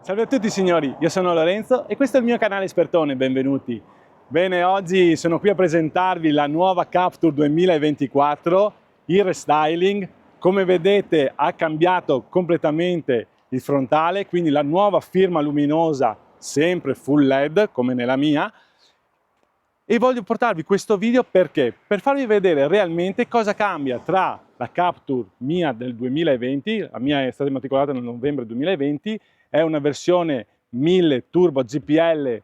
Salve a tutti signori, io sono Lorenzo e questo è il mio canale Espertone, benvenuti. Bene, oggi sono qui a presentarvi la nuova Captur 2024, il restyling. Come vedete ha cambiato completamente il frontale, quindi la nuova firma luminosa, sempre full LED come nella mia. E voglio portarvi questo video perché? Per farvi vedere realmente cosa cambia tra la Captur mia del 2020, la mia è stata immatricolata nel novembre 2020, è una versione 1000 Turbo GPL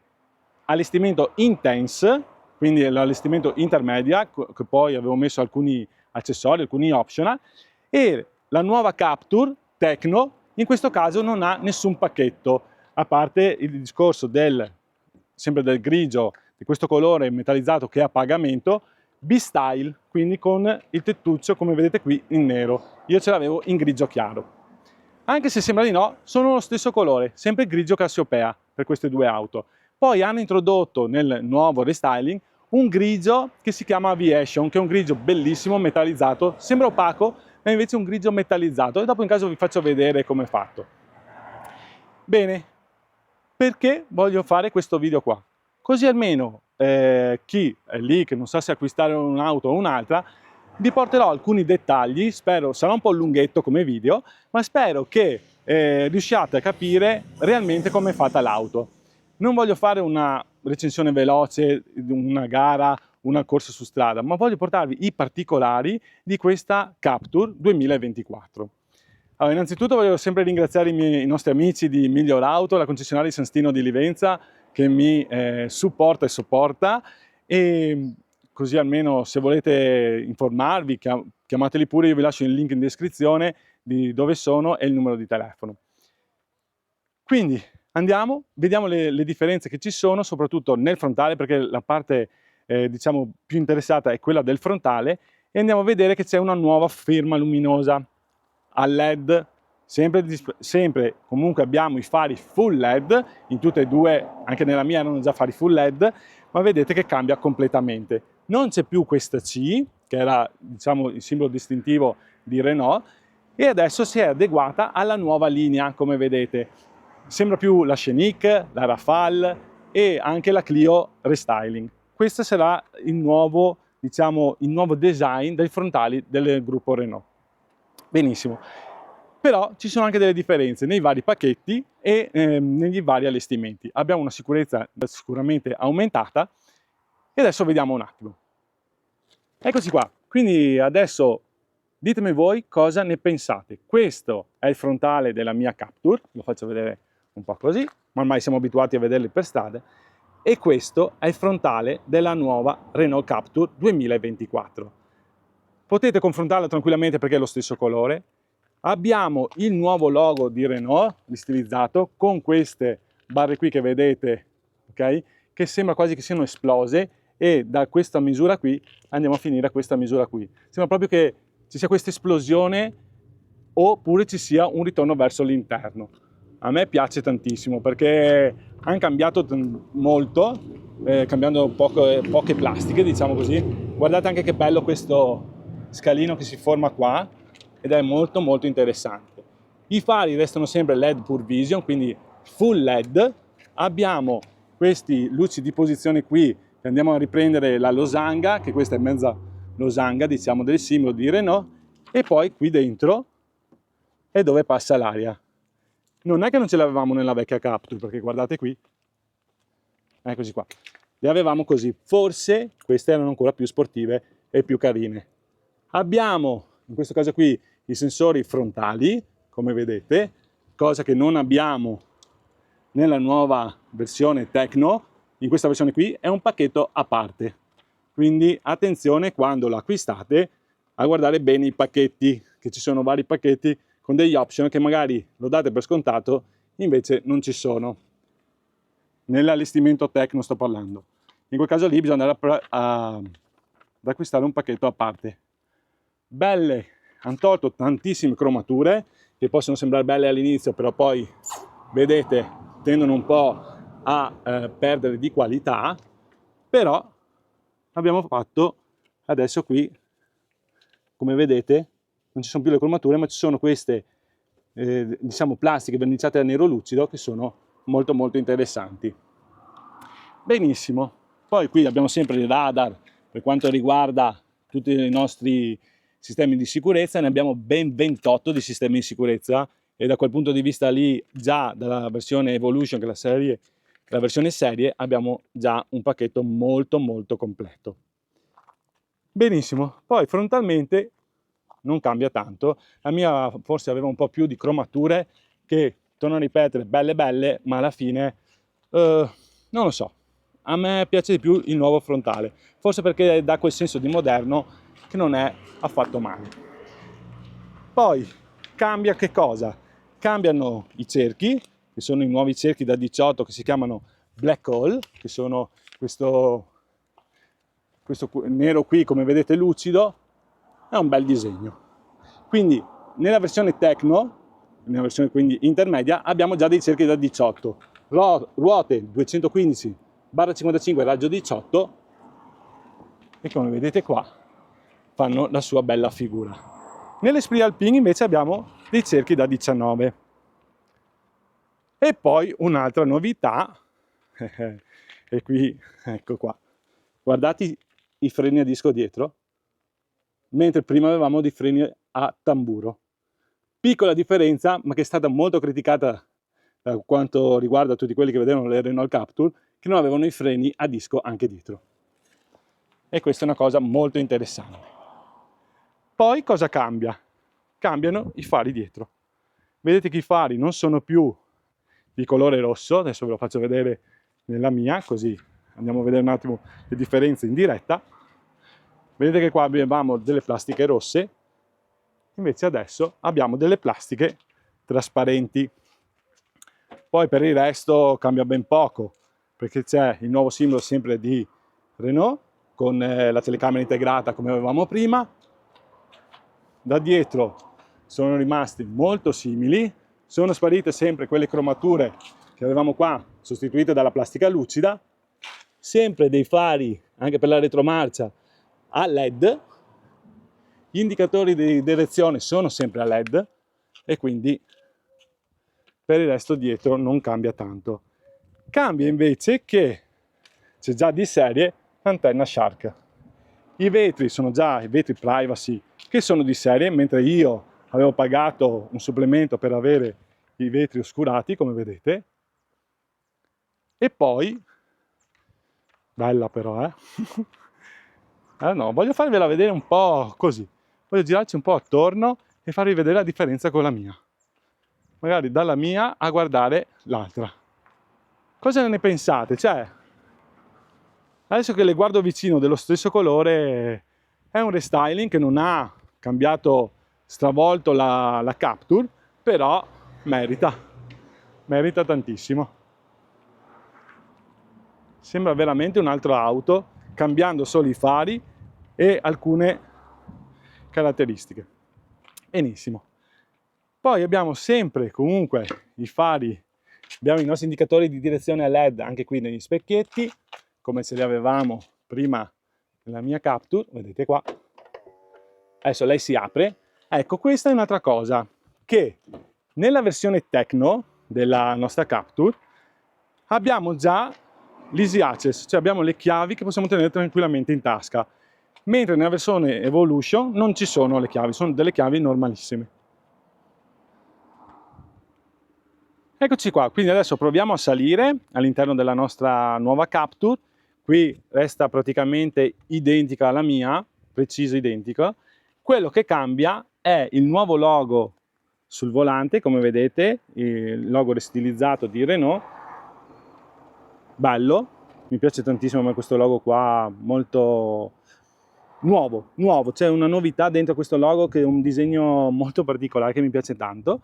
allestimento Intense, quindi è l'allestimento intermedia, che poi avevo messo alcuni accessori, alcuni optional, e la nuova Captur Tecno in questo caso non ha nessun pacchetto, a parte il discorso sempre del grigio, di questo colore metallizzato che è a pagamento, B-Style, quindi con il tettuccio come vedete qui in nero. Io ce l'avevo in grigio chiaro. Anche se sembra di no, sono lo stesso colore, sempre grigio Cassiopea per queste due auto. Poi hanno introdotto nel nuovo restyling un grigio che si chiama Aviation, che è un grigio bellissimo, metallizzato, sembra opaco, ma invece è un grigio metallizzato e dopo in caso vi faccio vedere come è fatto. Bene, perché voglio fare questo video qua? Così almeno chi è lì che non sa se acquistare un'auto o un'altra, vi porterò alcuni dettagli, spero sarà un po' lunghetto come video, ma spero che riusciate a capire realmente come è fatta l'auto. Non voglio fare una recensione veloce, una gara, una corsa su strada, ma voglio portarvi i particolari di questa Captur 2024. Allora, innanzitutto voglio sempre ringraziare i nostri amici di Miglior Auto, la concessionaria di San Stino di Livenza, che mi supporta e sopporta, e così almeno se volete informarvi chiamateli pure, io vi lascio il link in descrizione di dove sono e il numero di telefono. Quindi andiamo, vediamo le differenze che ci sono, soprattutto nel frontale, perché la parte diciamo più interessata è quella del frontale, e andiamo a vedere che c'è una nuova firma luminosa a LED, sempre comunque abbiamo i fari full LED, in tutte e due, anche nella mia erano già fari full LED, ma vedete che cambia completamente. Non c'è più questa C, che era diciamo il simbolo distintivo di Renault, e adesso si è adeguata alla nuova linea, come vedete. Sembra più la Scenic, la Rafale e anche la Clio Restyling. Questo sarà il nuovo, diciamo, il nuovo design dei frontali del gruppo Renault. Benissimo, però ci sono anche delle differenze nei vari pacchetti e negli vari allestimenti. Abbiamo una sicurezza sicuramente aumentata e adesso vediamo un attimo. Eccoci qua, quindi adesso ditemi voi cosa ne pensate. Questo è il frontale della mia Captur, lo faccio vedere un po' così, ma ormai siamo abituati a vederli per strada, e questo è il frontale della nuova Renault Captur 2024. Potete confrontarlo tranquillamente perché è lo stesso colore. Abbiamo il nuovo logo di Renault, ristilizzato, con queste barre qui che vedete, ok? Che sembra quasi che siano esplose, e da questa misura qui andiamo a finire a questa misura qui. Sembra proprio che ci sia questa esplosione oppure ci sia un ritorno verso l'interno. A me piace tantissimo perché hanno cambiato molto, cambiando poche plastiche, diciamo così. Guardate anche che bello questo scalino che si forma qua ed è molto molto interessante. I fari restano sempre LED Pure Vision, quindi full LED. Abbiamo questi luci di posizione qui che andiamo a riprendere la losanga, che questa è mezza losanga, diciamo, del simbolo di Renault, e poi qui dentro è dove passa l'aria. Non è che non ce l'avevamo nella vecchia Captur, perché guardate qui, eccoci qua, le avevamo così. Forse queste erano ancora più sportive e più carine. Abbiamo in questo caso qui i sensori frontali, come vedete, cosa che non abbiamo nella nuova versione Tecno. In questa versione qui è un pacchetto a parte, quindi attenzione quando lo acquistate a guardare bene i pacchetti, che ci sono vari pacchetti con degli option che magari lo date per scontato, invece non ci sono. Nell'allestimento Tecno sto parlando. In quel caso lì bisogna andare ad acquistare un pacchetto a parte. Belle, hanno tolto tantissime cromature che possono sembrare belle all'inizio, però poi vedete tendono un po' a perdere di qualità. Però abbiamo fatto adesso qui, come vedete, non ci sono più le cromature, ma ci sono queste diciamo plastiche verniciate a nero lucido che sono molto molto interessanti. Benissimo, poi qui abbiamo sempre il radar per quanto riguarda tutti i nostri sistemi di sicurezza, ne abbiamo ben 28 di sistemi di sicurezza e da quel punto di vista lì già dalla versione Evolution, che è la versione serie, abbiamo già un pacchetto molto molto completo. Benissimo, poi frontalmente non cambia tanto, la mia forse aveva un po' più di cromature che, torno a ripetere, belle belle, ma alla fine non lo so, a me piace di più il nuovo frontale, forse perché dà quel senso di moderno che non è affatto male. Poi cambia che cosa? Cambiano i cerchi, che sono i nuovi cerchi da 18 che si chiamano Black Hole, che sono questo nero qui, come vedete lucido, è un bel disegno. Quindi nella versione Techno, nella versione quindi intermedia, abbiamo già dei cerchi da 18, ruote 215/55 raggio 18 e come vedete qua fanno la sua bella figura. Nell'Esprit Alpine invece abbiamo dei cerchi da 19. E poi un'altra novità, e qui ecco qua, guardate i freni a disco dietro, mentre prima avevamo dei freni a tamburo. Piccola differenza, ma che è stata molto criticata da quanto riguarda tutti quelli che vedevano le Renault Captur, che non avevano i freni a disco anche dietro. E questa è una cosa molto interessante. Poi cosa cambia? Cambiano i fari dietro. Vedete che i fari non sono più di colore rosso, adesso ve lo faccio vedere nella mia, così andiamo a vedere un attimo le differenze in diretta. Vedete che qua avevamo delle plastiche rosse, invece adesso abbiamo delle plastiche trasparenti. Poi per il resto cambia ben poco, perché c'è il nuovo simbolo sempre di Renault, con la telecamera integrata come avevamo prima. Da dietro sono rimasti molto simili, sono sparite sempre quelle cromature che avevamo qua, sostituite dalla plastica lucida, sempre dei fari anche per la retromarcia a LED, gli indicatori di direzione sono sempre a LED e quindi per il resto dietro non cambia tanto. Cambia invece che c'è già di serie l'antenna Shark. I vetri sono già i vetri privacy che sono di serie, mentre io avevo pagato un supplemento per avere i vetri oscurati, come vedete. E poi, bella però, no, voglio farvela vedere un po' così. Voglio girarci un po' attorno e farvi vedere la differenza con la mia. Magari dalla mia a guardare l'altra. Cosa ne pensate? Cioè, adesso che le guardo vicino dello stesso colore, è un restyling che non ha cambiato, stravolto la Captur, però merita tantissimo. Sembra veramente un'altra auto, cambiando solo i fari e alcune caratteristiche. Benissimo. Poi abbiamo sempre comunque i fari, abbiamo i nostri indicatori di direzione a LED anche qui negli specchietti, come ce li avevamo prima nella mia Captur, vedete qua. Adesso lei si apre. Ecco, questa è un'altra cosa, che nella versione Techno della nostra Captur abbiamo già l'Easy Access, cioè abbiamo le chiavi che possiamo tenere tranquillamente in tasca, mentre nella versione Evolution non ci sono le chiavi, sono delle chiavi normalissime. Eccoci qua, quindi adesso proviamo a salire all'interno della nostra nuova Captur. Qui resta praticamente identica alla mia, preciso identica. Quello che cambia è il nuovo logo sul volante, come vedete, il logo ristilizzato di Renault. Bello, mi piace tantissimo a me questo logo qua, molto nuovo, c'è una novità dentro questo logo che è un disegno molto particolare che mi piace tanto.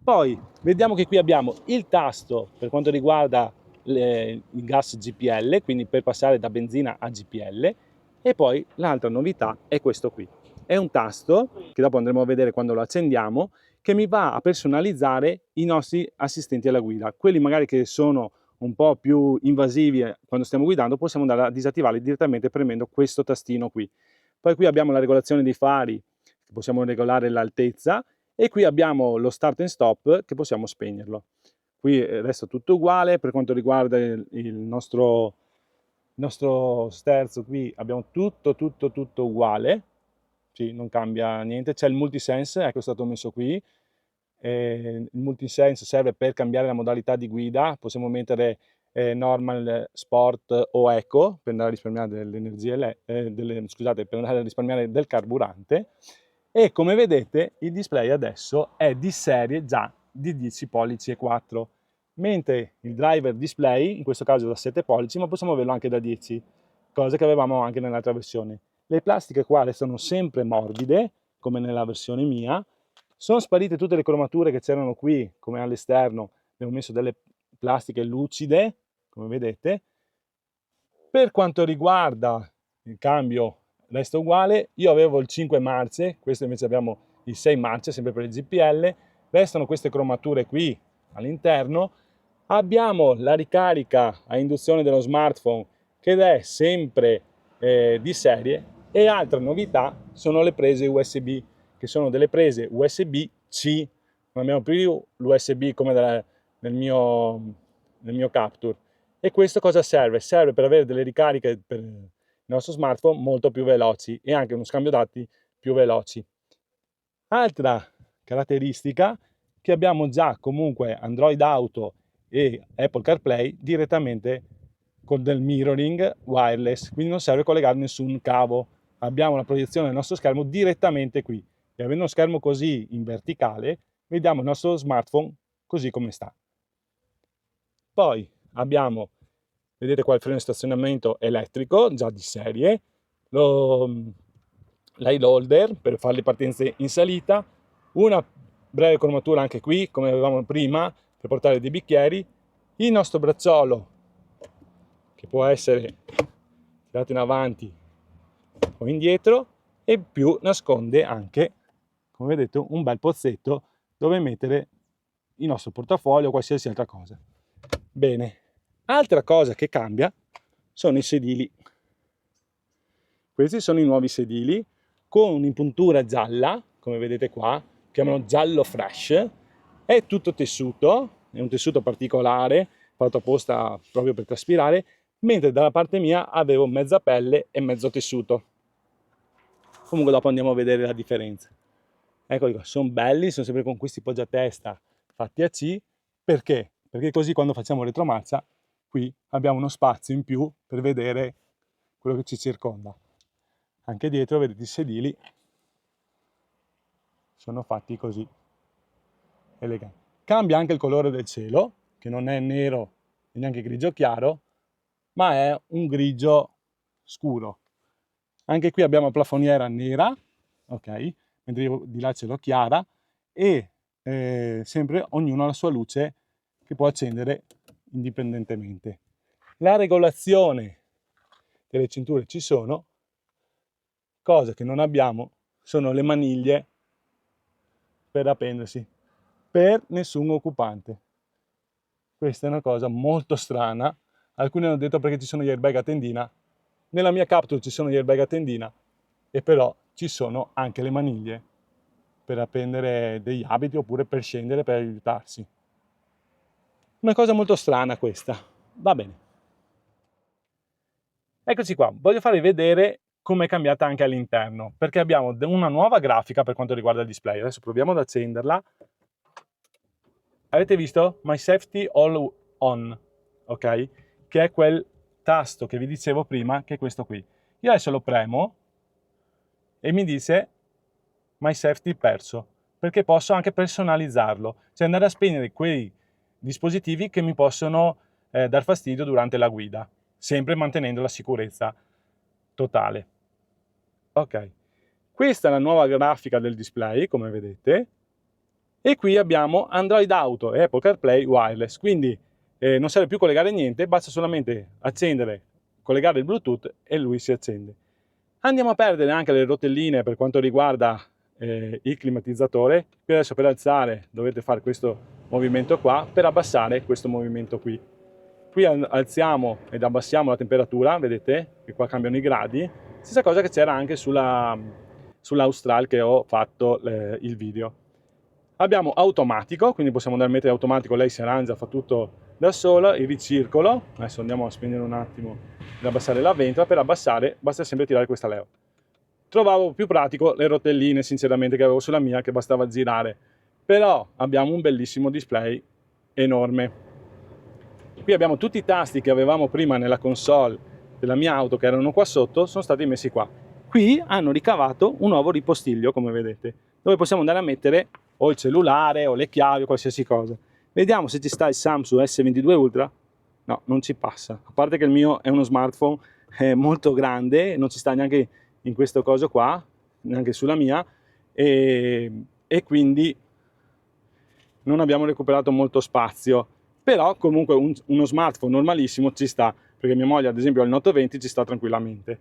Poi vediamo che qui abbiamo il tasto per quanto riguarda il gas GPL, quindi per passare da benzina a GPL, e poi l'altra novità è questo qui. È un tasto che dopo andremo a vedere quando lo accendiamo, che mi va a personalizzare i nostri assistenti alla guida, quelli magari che sono un po' più invasivi quando stiamo guidando, possiamo andare a disattivarli direttamente premendo questo tastino qui. Poi qui abbiamo la regolazione dei fari, possiamo regolare l'altezza e qui abbiamo lo start and stop che possiamo spegnerlo. Qui resta tutto uguale. Per quanto riguarda il nostro sterzo, qui abbiamo tutto uguale, sì, non cambia niente. C'è il multisense, ecco, è stato messo qui. Il multisense serve per cambiare la modalità di guida, possiamo mettere normal, sport o eco per andare a risparmiare dell'energia, scusate, per andare a risparmiare del carburante. E come vedete il display adesso è di serie già di 10 pollici e 4, mentre il driver display in questo caso è da 7 pollici, ma possiamo averlo anche da 10, cosa che avevamo anche nell'altra versione. Le plastiche qua restano sempre morbide, come nella versione mia. Sono sparite tutte le cromature che c'erano qui, come all'esterno, abbiamo messo delle plastiche lucide, come vedete. Per quanto riguarda il cambio resta uguale, io avevo il 5 marce, questo invece abbiamo il 6 marce, sempre per il GPL, restano queste cromature qui all'interno, abbiamo la ricarica a induzione dello smartphone che è sempre di serie, e altra novità sono le prese USB, che sono delle prese USB-C, non abbiamo più l'USB come nel mio Capture. E questo cosa serve? Serve per avere delle ricariche per il nostro smartphone molto più veloci e anche uno scambio dati più veloci. Altra caratteristica, che abbiamo già comunque Android Auto e Apple CarPlay direttamente con del mirroring wireless, quindi non serve collegare nessun cavo, abbiamo la proiezione del nostro schermo direttamente qui, e avendo uno schermo così in verticale vediamo il nostro smartphone così come sta. Poi abbiamo, vedete qua, il freno di stazionamento elettrico già di serie, l'high holder per fare le partenze in salita, una breve cromatura anche qui come avevamo prima per portare dei bicchieri, il nostro bracciolo che può essere tirato in avanti o indietro, e più nasconde anche, come vedete, un bel pozzetto dove mettere il nostro portafoglio o qualsiasi altra cosa. Bene, altra cosa che cambia sono i sedili. Questi sono i nuovi sedili con un'impuntura gialla, come vedete qua, chiamano giallo fresh, è tutto tessuto, è un tessuto particolare, fatto apposta proprio per traspirare, mentre dalla parte mia avevo mezza pelle e mezzo tessuto. Comunque dopo andiamo a vedere la differenza. Eccoli qua, sono belli, sono sempre con questi poggiatesta fatti a C, perché? Perché così quando facciamo retromarcia qui abbiamo uno spazio in più per vedere quello che ci circonda. Anche dietro vedete i sedili sono fatti così, eleganti. Cambia anche il colore del cielo, che non è nero e neanche grigio chiaro, ma è un grigio scuro. Anche qui abbiamo la plafoniera nera, ok, mentre io di là ce l'ho chiara, e sempre ognuno ha la sua luce che può accendere indipendentemente. La regolazione delle cinture ci sono, cosa che non abbiamo sono le maniglie per appendersi per nessun occupante. Questa è una cosa molto strana. Alcuni hanno detto perché ci sono gli airbag a tendina. Nella mia Capture ci sono gli airbag a tendina, e però ci sono anche le maniglie per appendere degli abiti oppure per scendere per aiutarsi. Una cosa molto strana questa. Va bene. Eccoci qua, voglio farvi vedere come è cambiata anche all'interno, perché abbiamo una nuova grafica per quanto riguarda il display. Adesso proviamo ad accenderla. Avete visto? My Safety All On, ok? Che è quel tasto che vi dicevo prima, che è questo qui. Io adesso lo premo e mi dice My Safety perso, perché posso anche personalizzarlo, cioè andare a spegnere quei dispositivi che mi possono dar fastidio durante la guida, sempre mantenendo la sicurezza totale. Ok, questa è la nuova grafica del display, come vedete, e qui abbiamo Android Auto e Apple CarPlay wireless, quindi non serve più collegare niente, basta solamente accendere, collegare il Bluetooth e lui si accende. Andiamo a perdere anche le rotelline per quanto riguarda il climatizzatore. Qui adesso per alzare dovete fare questo movimento qua, per abbassare questo movimento qui. Qui alziamo ed abbassiamo la temperatura, vedete che qua cambiano i gradi. Stessa cosa che c'era anche sull'Austral che ho fatto il video. Abbiamo automatico, quindi possiamo andare a mettere automatico, lei si arrangia, fa tutto da sola. Il ricircolo, adesso andiamo a spegnere un attimo ed abbassare la ventola. Per abbassare basta sempre tirare questa leva. Trovavo più pratico le rotelline, sinceramente, che avevo sulla mia, che bastava girare, però abbiamo un bellissimo display enorme. Qui abbiamo tutti i tasti che avevamo prima nella console della mia auto, che erano qua sotto, sono stati messi qua. Qui hanno ricavato un nuovo ripostiglio, come vedete, dove possiamo andare a mettere o il cellulare o le chiavi o qualsiasi cosa. Vediamo se ci sta il Samsung S22 Ultra. No, non ci passa, a parte che il mio è uno smartphone molto grande, non ci sta neanche in questo coso qua, neanche sulla mia, e quindi non abbiamo recuperato molto spazio, però comunque uno smartphone normalissimo ci sta, perché mia moglie ad esempio al Note 20 ci sta tranquillamente.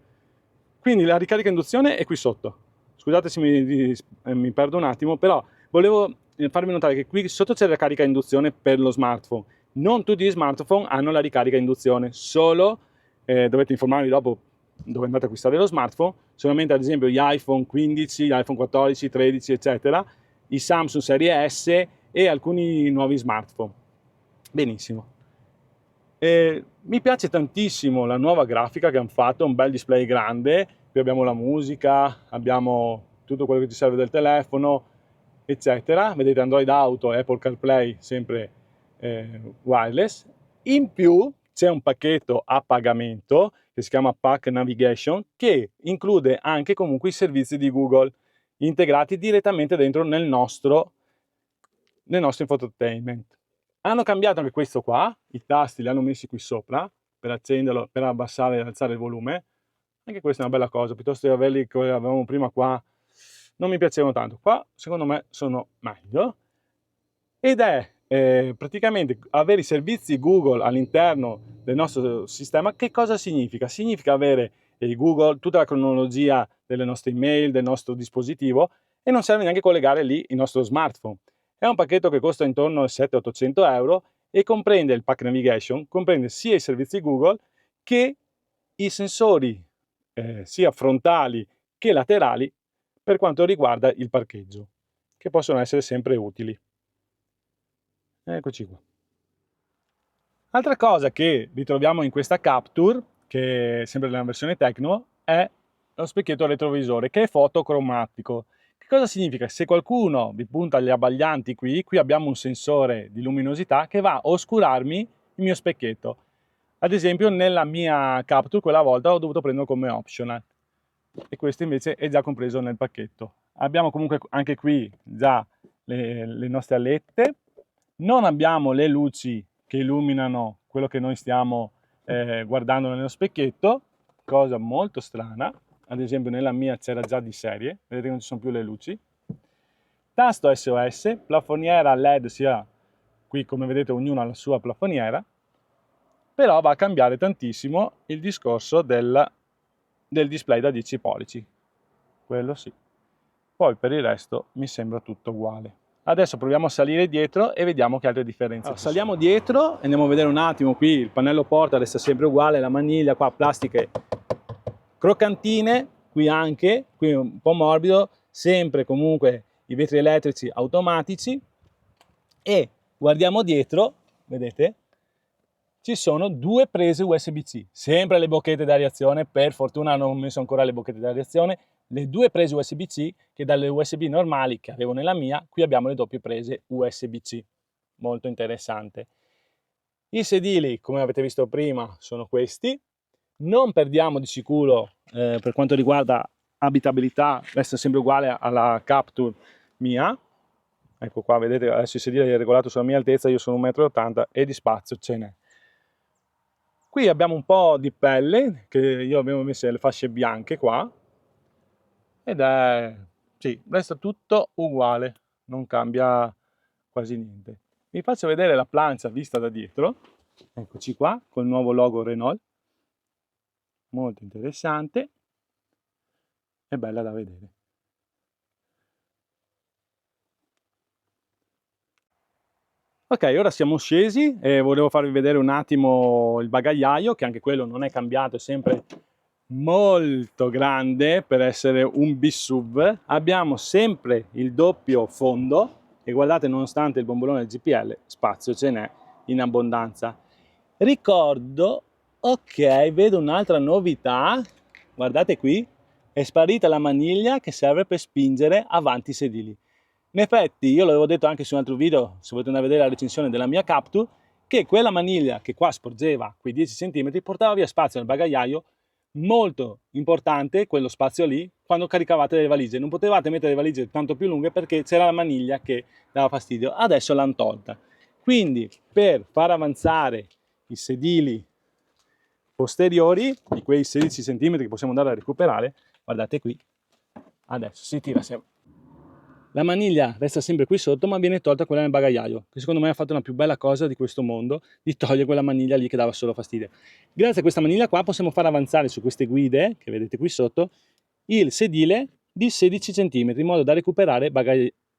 Quindi la ricarica induzione è qui sotto. Scusate se mi perdo un attimo, però volevo farvi notare che qui sotto c'è la carica induzione per lo smartphone. Non tutti gli smartphone hanno la ricarica induzione, solo dovete informarvi dopo dove andate a acquistare lo smartphone, solamente ad esempio gli iPhone 15, gli iPhone 14, 13 eccetera, i Samsung Serie S e alcuni nuovi smartphone. Benissimo. Mi piace tantissimo la nuova grafica che hanno fatto, un bel display grande, qui abbiamo la musica, abbiamo tutto quello che ci serve del telefono, eccetera. Vedete Android Auto, Apple CarPlay, sempre wireless. In più c'è un pacchetto a pagamento che si chiama Pack Navigation, che include anche comunque i servizi di Google integrati direttamente dentro nel nostro infotainment. Hanno cambiato anche questo qua, i tasti li hanno messi qui sopra per accenderlo, per abbassare e alzare il volume. Anche questa è una bella cosa, piuttosto che averli che avevamo prima qua, non mi piacevano tanto. Qua secondo me sono meglio. Ed è praticamente avere i servizi Google all'interno del nostro sistema. Che cosa significa? Significa avere il Google, tutta la cronologia delle nostre email, del nostro dispositivo, e non serve neanche collegare lì il nostro smartphone. È un pacchetto che costa intorno ai 700-800 euro e comprende il Pack Navigation, comprende sia i servizi Google che i sensori sia frontali che laterali per quanto riguarda il parcheggio, che possono essere sempre utili. Eccoci qua. Altra cosa che ritroviamo in questa Capture, che è sempre nella versione Tecno, è lo specchietto retrovisore, che è fotocromatico. Che cosa significa? Se qualcuno vi punta gli abbaglianti qui abbiamo un sensore di luminosità che va a oscurarmi il mio specchietto. Ad esempio nella mia Capture quella volta ho dovuto prenderlo come optional e questo invece è già compreso nel pacchetto. Abbiamo comunque anche qui già le nostre alette, non abbiamo le luci che illuminano quello che noi stiamo guardando nello specchietto, cosa molto strana. Ad esempio nella mia c'era già di serie, vedete che non ci sono più le luci. Tasto SOS, plafoniera LED, sia qui come vedete ognuno ha la sua plafoniera, però va a cambiare tantissimo il discorso del display da 10 pollici, quello sì. Poi per il resto mi sembra tutto uguale. Adesso proviamo a salire dietro e vediamo che altre differenze. Allora, saliamo dietro e andiamo a vedere un attimo. Qui il pannello porta resta sempre uguale, la maniglia qua plastiche croccantine, qui anche, qui un po' morbido, sempre comunque i vetri elettrici automatici. E guardiamo dietro, vedete, ci sono due prese USB-C, sempre le bocchette d'areazione, per fortuna non ho messo ancora le bocchette d'areazione, le due prese USB-C, che dalle USB normali che avevo nella mia, qui abbiamo le doppie prese USB-C, molto interessante. I sedili, come avete visto prima, sono questi, non perdiamo di sicuro per quanto riguarda abitabilità, resta sempre uguale alla Capture mia. Ecco qua, vedete, adesso il sedile è regolato sulla mia altezza, io sono 1,80 m e di spazio ce n'è. Qui abbiamo un po' di pelle, che io avevo messo le fasce bianche qua, ed è, sì, resta tutto uguale, non cambia quasi niente. Vi faccio vedere la plancia vista da dietro, eccoci qua, col nuovo logo Renault, molto interessante e bella da vedere. Ok, ora siamo scesi e volevo farvi vedere un attimo il bagagliaio, che anche quello non è cambiato, è sempre molto grande per essere un bis-sub. Abbiamo sempre il doppio fondo e guardate, nonostante il bombolone del GPL, spazio ce n'è in abbondanza. Ricordo, ok, vedo un'altra novità, guardate qui, è sparita la maniglia che serve per spingere avanti i sedili. In effetti, io l'avevo detto anche su un altro video, se volete andare a vedere la recensione della mia Captur, che quella maniglia che qua sporgeva quei 10 cm portava via spazio nel bagagliaio, molto importante quello spazio lì quando caricavate le valigie. Non potevate mettere le valigie tanto più lunghe perché c'era la maniglia che dava fastidio. Adesso l'hanno tolta. Quindi per far avanzare i sedili posteriori di quei 16 cm che possiamo andare a recuperare, guardate qui, adesso si tira sempre. La maniglia resta sempre qui sotto, ma viene tolta quella nel bagagliaio, che secondo me ha fatto una più bella cosa di questo mondo, di togliere quella maniglia lì che dava solo fastidio. Grazie a questa maniglia qua possiamo far avanzare su queste guide, che vedete qui sotto, il sedile di 16 cm, in modo da recuperare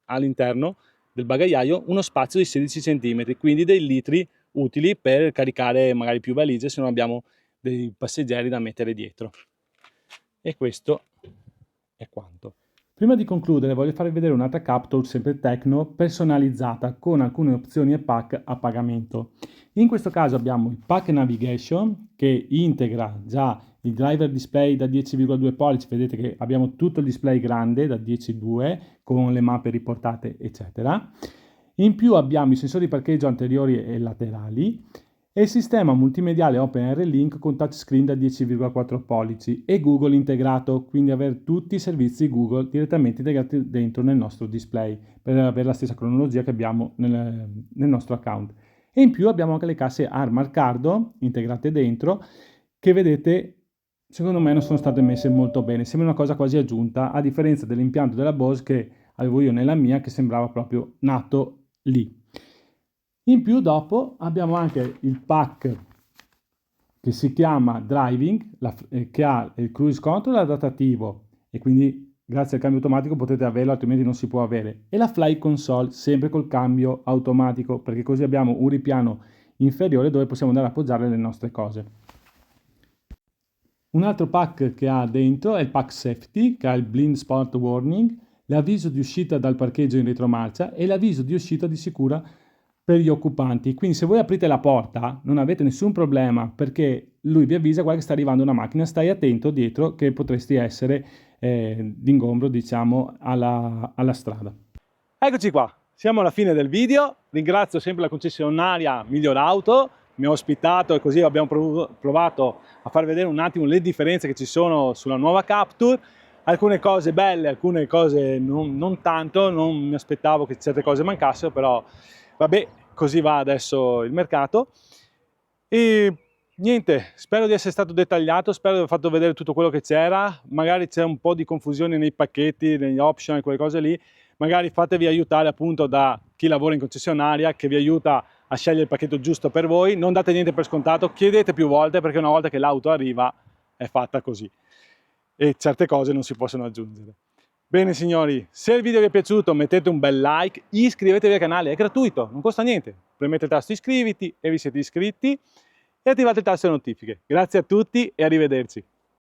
all'interno del bagagliaio uno spazio di 16 cm, quindi dei litri utili per caricare magari più valigie se non abbiamo dei passeggeri da mettere dietro. E questo è quanto. Prima di concludere voglio farvi vedere un'altra Captur sempre Tecno personalizzata con alcune opzioni e pack a pagamento. In questo caso abbiamo il pack Navigation che integra già il driver display da 10,2 pollici, vedete che abbiamo tutto il display grande da 10,2 con le mappe riportate eccetera. In più abbiamo i sensori di parcheggio anteriori e laterali e il sistema multimediale OpenR Link con touchscreen da 10,4 pollici e Google integrato, quindi avere tutti i servizi Google direttamente integrati dentro nel nostro display per avere la stessa cronologia che abbiamo nel nostro account. E in più abbiamo anche le casse Armar Cardo integrate dentro che vedete secondo me non sono state messe molto bene, sembra una cosa quasi aggiunta a differenza dell'impianto della Bose che avevo io nella mia che sembrava proprio nato lì. In più dopo abbiamo anche il pack che si chiama Driving, che ha il cruise control adattativo e quindi grazie al cambio automatico potete averlo, altrimenti non si può avere, e la Fly Console sempre col cambio automatico perché così abbiamo un ripiano inferiore dove possiamo andare a appoggiare le nostre cose. Un altro pack che ha dentro è il pack Safety che ha il Blind Spot Warning, l'avviso di uscita dal parcheggio in retromarcia e l'avviso di uscita di sicura per gli occupanti. Quindi se voi aprite la porta non avete nessun problema perché lui vi avvisa guarda che sta arrivando una macchina, stai attento dietro che potresti essere d'ingombro diciamo alla strada. Eccoci qua, siamo alla fine del video, ringrazio sempre la concessionaria Miglior Auto, mi ha ospitato e così abbiamo provato a far vedere un attimo le differenze che ci sono sulla nuova Captur. Alcune cose belle, alcune cose non tanto, non mi aspettavo che certe cose mancassero, però vabbè, così va adesso il mercato. E niente, spero di essere stato dettagliato, spero di aver fatto vedere tutto quello che c'era, magari c'è un po' di confusione nei pacchetti, negli option, quelle cose lì, magari fatevi aiutare appunto da chi lavora in concessionaria che vi aiuta a scegliere il pacchetto giusto per voi, non date niente per scontato, chiedete più volte perché una volta che l'auto arriva è fatta così e certe cose non si possono aggiungere. Bene signori, se il video vi è piaciuto mettete un bel like, iscrivetevi al canale, è gratuito, non costa niente. Premete il tasto iscriviti e vi siete iscritti e attivate il tasto notifiche. Grazie a tutti e arrivederci.